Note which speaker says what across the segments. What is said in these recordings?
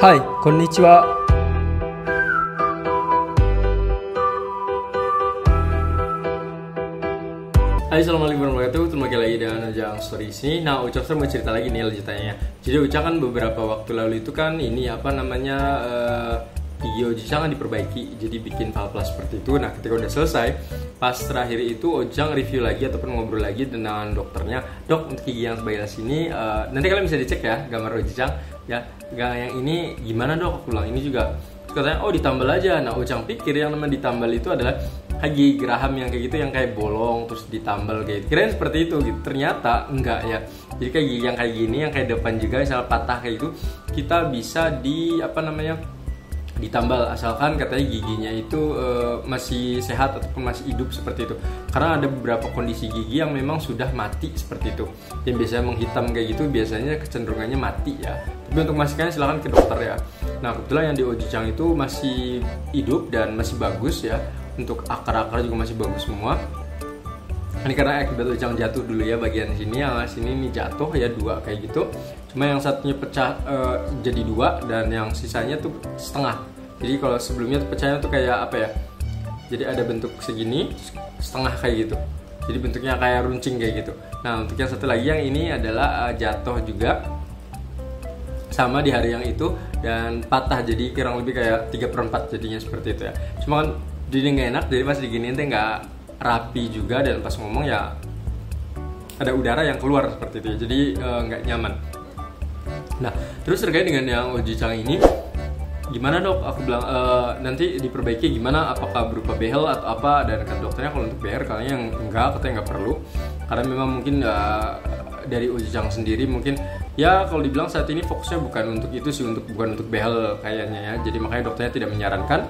Speaker 1: Hai, konnichiwa. Hai, assalamualaikum warahmatullahi wabarakatuh. Kembali lagi dengan Ujang Story sini. Nah, Ujang mau cerita lagi nih lanjutannya. Jadi Ujang kan beberapa waktu lalu itu kan ini gigi Ojang kan diperbaiki, jadi bikin palplas seperti itu. Nah, ketika udah selesai, pas terakhir itu Ojang review lagi ataupun ngobrol lagi dengan dokternya. Dok, untuk gigi yang sebelah sini, nanti kalian bisa dicek ya gambar Ojang. Ya, yang ini gimana dok? Aku bilang ini juga. Katanya, oh ditambal aja. Nah, Ojang pikir yang namanya ditambal itu adalah gigi geraham yang kayak gitu, yang kayak bolong terus ditambal kayak gitu. Kirain seperti itu gitu. Ternyata enggak ya. Jadi kayak gigi yang kayak gini, yang kayak depan juga misalnya patah kayak gitu, kita bisa ditambal asalkan katanya giginya itu masih sehat ataupun masih hidup seperti itu. Karena ada beberapa kondisi gigi yang memang sudah mati seperti itu. Yang biasanya menghitam kayak gitu biasanya kecenderungannya mati ya. Tapi untuk memastikannya silahkan ke dokter ya. Nah, kebetulan yang di Ojang itu masih hidup dan masih bagus ya. Untuk akar-akar juga masih bagus semua. Ini karena akibat Ojang jatuh dulu ya bagian sini, yang sini ini jatuh ya 2 kayak gitu. Cuma yang satunya pecah jadi 2 dan yang sisanya tuh setengah. Jadi kalau sebelumnya tuh pecahnya tuh kayak apa ya? Jadi ada bentuk segini, setengah kayak gitu. Jadi bentuknya kayak runcing kayak gitu. Nah, untuk yang satu lagi yang ini adalah jatuh juga sama di hari yang itu dan patah, jadi kurang lebih kayak 3/4 jadinya seperti itu ya. Cuma kan jadi nggak enak, jadi pas diginiin tuh nggak rapi juga dan pas ngomong ya ada udara yang keluar seperti itu ya. Jadi nggak nyaman. Nah, terus terkait dengan yang Ojang ini gimana dok? Aku bilang nanti diperbaiki gimana? Apakah berupa behel atau apa? Dan kata dokternya kalau untuk behel kayaknya yang enggak, katanya nggak perlu. Karena memang mungkin dari Ojang sendiri mungkin ya kalau dibilang saat ini fokusnya bukan untuk itu sih, bukan untuk behel kayaknya ya. Jadi makanya dokternya tidak menyarankan.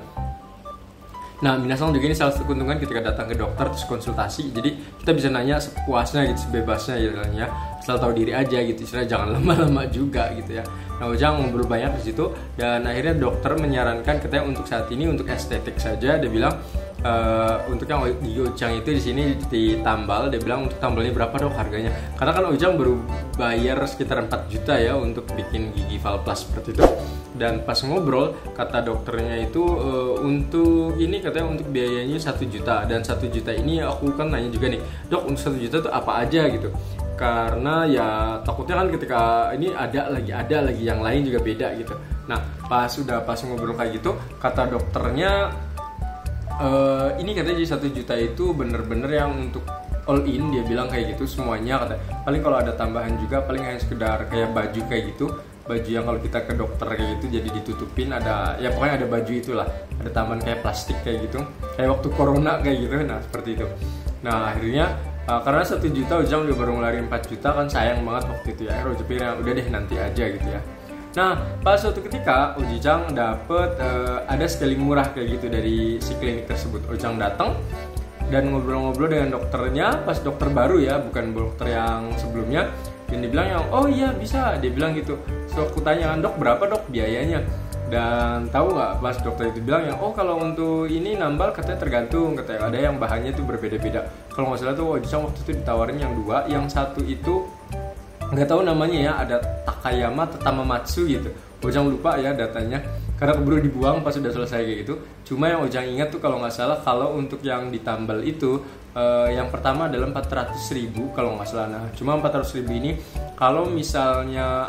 Speaker 1: Nah, minasan juga ini salah satu keuntungan ketika datang ke dokter terus konsultasi. Jadi kita bisa nanya sepuasnya gitu, sebebasnya gitu ya. Asal tahu diri aja gitu, istilahnya jangan lama-lama juga gitu ya. Nah, Ojang ngobrol banyak di situ dan akhirnya dokter menyarankan katanya untuk saat ini untuk estetik saja. Dia bilang untuk yang gigi Ojang itu di sini ditambal. Dia bilang untuk tambalnya berapa dok harganya? Karena kan Ojang baru bayar sekitar 4 juta ya untuk bikin gigi falplas seperti itu. Dan pas ngobrol kata dokternya itu untuk ini katanya untuk biayanya 1 juta, dan 1 juta ini aku kan nanya juga nih, dok untuk 1 juta itu apa aja gitu. Karena ya takutnya kan ketika ini ada lagi yang lain juga beda gitu. Nah, pas ngobrol kayak gitu kata dokternya ini katanya jadi 1 juta itu bener-bener yang untuk all in, dia bilang kayak gitu semuanya katanya. Paling kalau ada tambahan juga paling hanya sekedar kayak baju kayak gitu, baju yang kalau kita ke dokter kayak gitu jadi ditutupin, ada ya pokoknya ada baju itulah, ada tambahan kayak plastik kayak gitu, kayak waktu corona kayak gitu. Nah, seperti itu. Nah, akhirnya karena 1 juta Ojang udah baru ngeluarin 4 juta kan sayang banget waktu itu ya. Ojang pikir udah deh nanti aja gitu ya. Nah, pas suatu ketika Ojang dapet ada scaling murah kayak gitu dari si klinik tersebut. Ojang datang dan ngobrol-ngobrol dengan dokternya, pas dokter baru ya, bukan dokter yang sebelumnya. Dan dia bilang yang, oh iya bisa, dia bilang gitu. So aku tanya, dok berapa dok biayanya? Dan tahu nggak pas dokter itu bilang yang, oh kalau untuk ini nambal katanya tergantung, katanya ada yang bahannya itu berbeda-beda. Kalau nggak salah tuh Ojang waktu itu ditawarin yang 2, yang satu itu nggak tahu namanya ya, ada Takayama atau Tamamatsu gitu. Ojang lupa ya datanya karena keburu dibuang pas sudah selesai kayak gitu. Cuma yang Ojang ingat tuh kalau nggak salah, kalau untuk yang ditambal itu yang pertama adalah 400.000 kalau nggak salah. Nah, cuma 400.000 ini kalau misalnya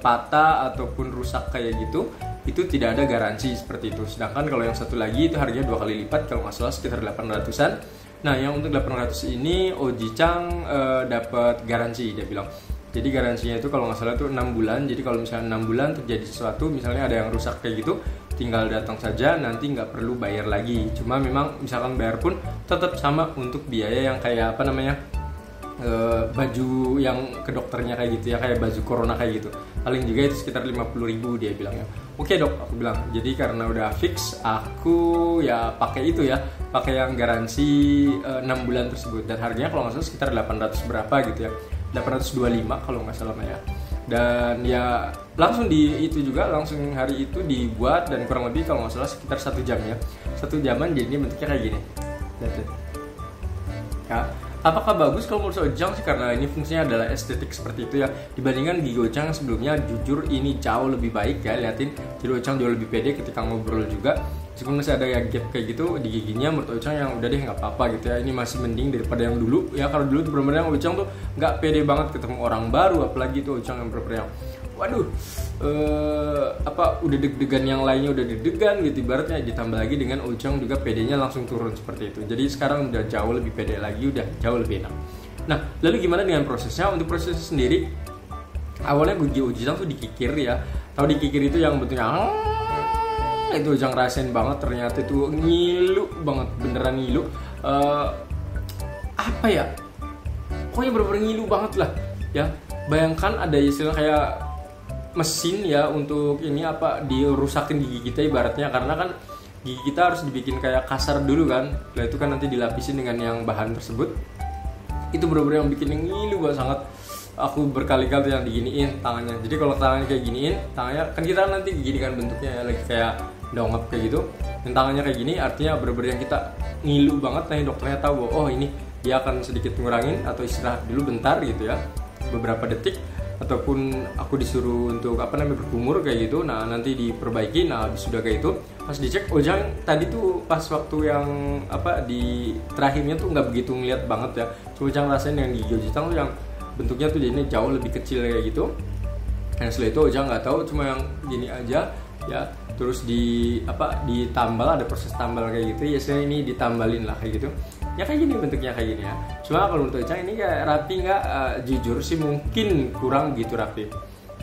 Speaker 1: patah ataupun rusak kayak gitu, itu tidak ada garansi seperti itu. Sedangkan kalau yang satu lagi itu harganya 2 kali lipat kalau nggak salah, sekitar 800-an. Nah, yang untuk 800 ini Ojang dapat garansi, dia bilang. Jadi garansinya itu kalau nggak salah itu 6 bulan. Jadi kalau misalnya 6 bulan terjadi sesuatu, misalnya ada yang rusak kayak gitu, tinggal datang saja, nanti nggak perlu bayar lagi. Cuma memang misalkan bayar pun tetap sama untuk biaya yang kayak baju yang ke dokternya kayak gitu ya, kayak baju corona kayak gitu. Paling juga itu sekitar 50.000 dia bilangnya. Oke dok, aku bilang. Jadi karena udah fix, aku ya pakai itu ya, pakai yang garansi 6 bulan tersebut. Dan harganya kalau nggak salah sekitar 800 berapa gitu ya, 825 kalau nggak salah ya. Dan ya langsung langsung hari itu dibuat, dan kurang lebih kalau nggak salah sekitar 1 jam ya, 1 jaman. Jadinya bentuknya kayak gini. Ya, Apakah bagus kalau menurut Ojang sih, karena ini fungsinya adalah estetik seperti itu ya. Dibandingkan gigi Ojang sebelumnya, jujur ini jauh lebih baik ya, liatin. Jadi Ojang jauh lebih pede ketika ngobrol juga. Meskipun masih ada ya gap kayak gitu di giginya, menurut Ojang yang udah deh nggak apa-apa gitu ya. Ini masih mending daripada yang dulu ya. Kalau dulu tuh bener-bener yang Ojang tuh nggak pede banget ketemu orang baru, apalagi tuh Ojang yang bener-bener yang waduh, udah deg-degan, yang lainnya udah deg-degan gitu ibaratnya, ditambah lagi dengan Ojang juga pedenya langsung turun seperti itu. Jadi sekarang udah jauh lebih pede lagi, udah jauh lebih enak. Nah, lalu gimana dengan prosesnya? Untuk prosesnya sendiri, awalnya gigi Ojang tuh dikikir ya. Tahu dikikir itu yang bentuknya itu Ojang rasain banget, ternyata itu ngilu banget, beneran ngilu. Apa ya? Pokoknya bener-bener ngilu banget lah ya. Bayangkan ada istilah kayak mesin ya untuk ini dirusakin gigi kita ibaratnya, karena kan gigi kita harus dibikin kayak kasar dulu kan. Nah itu kan nanti dilapisin dengan yang bahan tersebut. Itu bener-bener yang bikin ngilu banget sangat. Aku berkali-kali yang diginiin tangannya. Jadi kalau tangannya kayak giniin, tangannya kan kita nanti gini kan bentuknya ya, lagi kayak dongep kayak gitu. Dan tangannya kayak gini artinya bener-bener yang kita ngilu banget. Nah dokternya tahu bahwa oh ini dia akan sedikit ngurangin atau istirahat dulu bentar gitu ya, beberapa detik, ataupun aku disuruh untuk berkumur kayak gitu. Nah nanti diperbaiki. Nah habis sudah kayak itu pas dicek Ojang tadi tuh pas waktu yang di terakhirnya tuh nggak begitu ngeliat banget ya. Cuma Ojang rasain yang gigi Ojang tuh yang bentuknya tuh jadinya jauh lebih kecil kayak gitu. Dan setelah itu Ojang nggak tahu, cuma yang gini aja ya. Terus ditambal, ada proses tambal kayak gitu ya. Sebenarnya ini ditambalin lah kayak gitu ya, kayak gini bentuknya kayak gini ya. Cuma kalau menurut Ojang ini kayak rapi nggak? Jujur sih mungkin kurang gitu rapi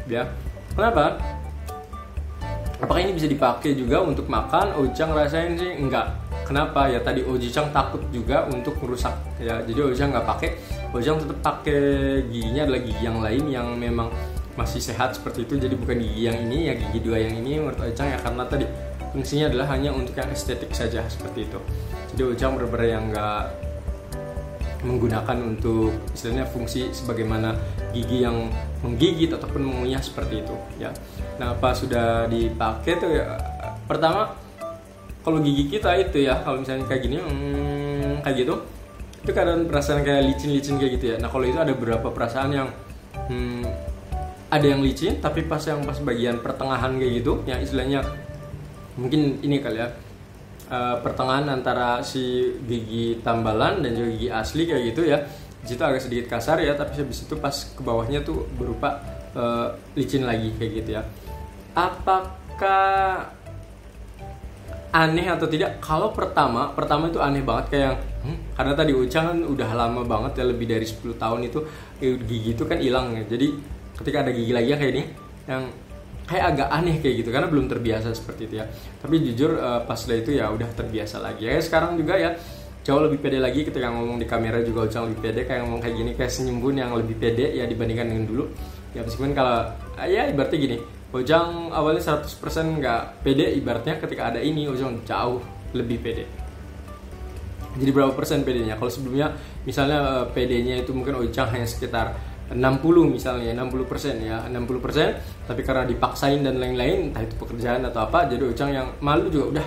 Speaker 1: ya. Kenapa? Apakah ini bisa dipakai juga untuk makan? Ojang rasain sih enggak. Kenapa? Ya tadi Ojang takut juga untuk merusak ya. Jadi Ojang nggak pakai. Ojang tetap pakai giginya adalah gigi yang lain yang memang masih sehat seperti itu. Jadi bukan gigi yang ini ya, gigi dua yang ini menurut Ojang ya, karena tadi fungsinya adalah hanya untuk yang estetik saja seperti itu. Jadi Ojang benar-benar yang nggak menggunakan untuk istilahnya fungsi sebagaimana gigi yang menggigit ataupun mengunyah seperti itu ya. Nah pas sudah dipakai tuh ya, pertama kalau gigi kita itu ya, kalau misalnya kayak gini kayak gitu, itu kadang perasaan kayak licin-licin kayak gitu ya. Nah kalau itu ada beberapa perasaan yang ada yang licin, tapi pas bagian pertengahan kayak gitu, yang istilahnya mungkin ini kali ya, pertengahan antara si gigi tambalan dan juga gigi asli kayak gitu ya. Di situ agak sedikit kasar ya, tapi habis itu pas ke bawahnya tuh berupa licin lagi kayak gitu ya. Apakah aneh atau tidak? Kalau pertama itu aneh banget kayak yang karena tadi Ojang kan udah lama banget ya, lebih dari 10 tahun itu gigi itu kan hilang ya. Jadi ketika ada gigi lagi yang kayak ini, yang kayak agak aneh kayak gitu karena belum terbiasa seperti itu ya. Tapi jujur pas setelah itu ya udah terbiasa lagi ya. Sekarang juga ya jauh lebih pede lagi ketika ngomong di kamera juga. Ojang lebih pede kayak ngomong kayak gini, kayak senyum pun yang lebih pede ya dibandingkan dengan dulu ya. Meskipun kalau ya ibaratnya gini, Ojang awalnya 100% nggak pede, ibaratnya ketika ada ini Ojang jauh lebih pede. Jadi berapa persen pedenya? Kalau sebelumnya misalnya pedenya itu mungkin Ojang hanya sekitar 60 misalnya, 60% ya, 60%, tapi karena dipaksain dan lain-lain, entah itu pekerjaan atau apa, jadi Ojang yang malu juga udah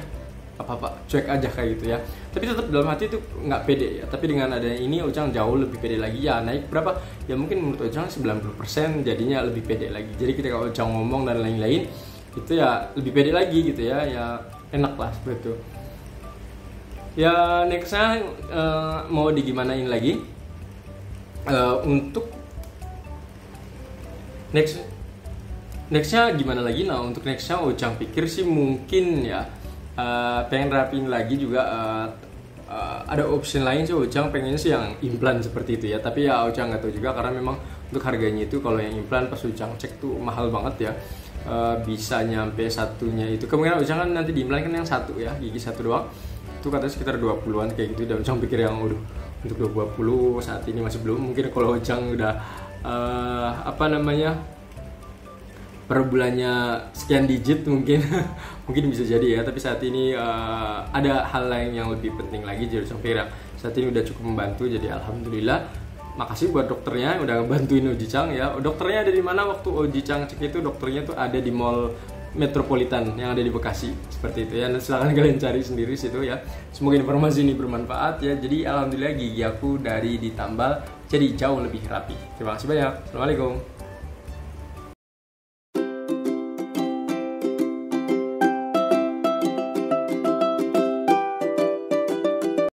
Speaker 1: apa-apa, cuek aja kayak gitu ya. Tapi tetap dalam hati itu nggak pede ya. Tapi dengan adanya ini Ojang jauh lebih pede lagi ya. Naik berapa? Ya mungkin menurut Ojang 90% jadinya lebih pede lagi. Jadi ketika Ojang ngomong dan lain-lain itu ya lebih pede lagi gitu ya. Ya enak lah seperti itu. Ya nextnya mau digimanain lagi? Untuk nextnya gimana lagi? Nah untuk nextnya Ojang pikir sih mungkin ya pengen rapiin lagi juga. Ada option lain sih Ojang pengen sih yang implan seperti itu ya. Tapi ya Ojang nggak tahu juga karena memang untuk harganya itu kalau yang implan pas Ojang cek tuh mahal banget ya. Bisa nyampe satunya itu kemungkinan Ojang kan nanti diimplan kan yang satu ya, gigi satu doang itu katanya sekitar 20-an kayak gitu. Dan Ojang pikir yang udah untuk 20 saat ini masih belum. Mungkin kalau Ojang udah per bulannya sekian digit mungkin mungkin bisa jadi ya. Tapi saat ini ada hal lain yang lebih penting lagi. Jadi Ojang pikir saat ini udah cukup membantu. Jadi alhamdulillah. Makasih buat dokternya yang udah bantuin Ojicang ya. Dokternya ada di mana waktu Ojicang cek itu? Dokternya tuh ada di mall Metropolitan yang ada di Bekasi seperti itu ya. Dan silahkan kalian cari sendiri situ ya. Semoga informasi ini bermanfaat ya. Jadi alhamdulillah gigi aku dari ditambal jadi jauh lebih rapi. Terima kasih banyak. Assalamualaikum.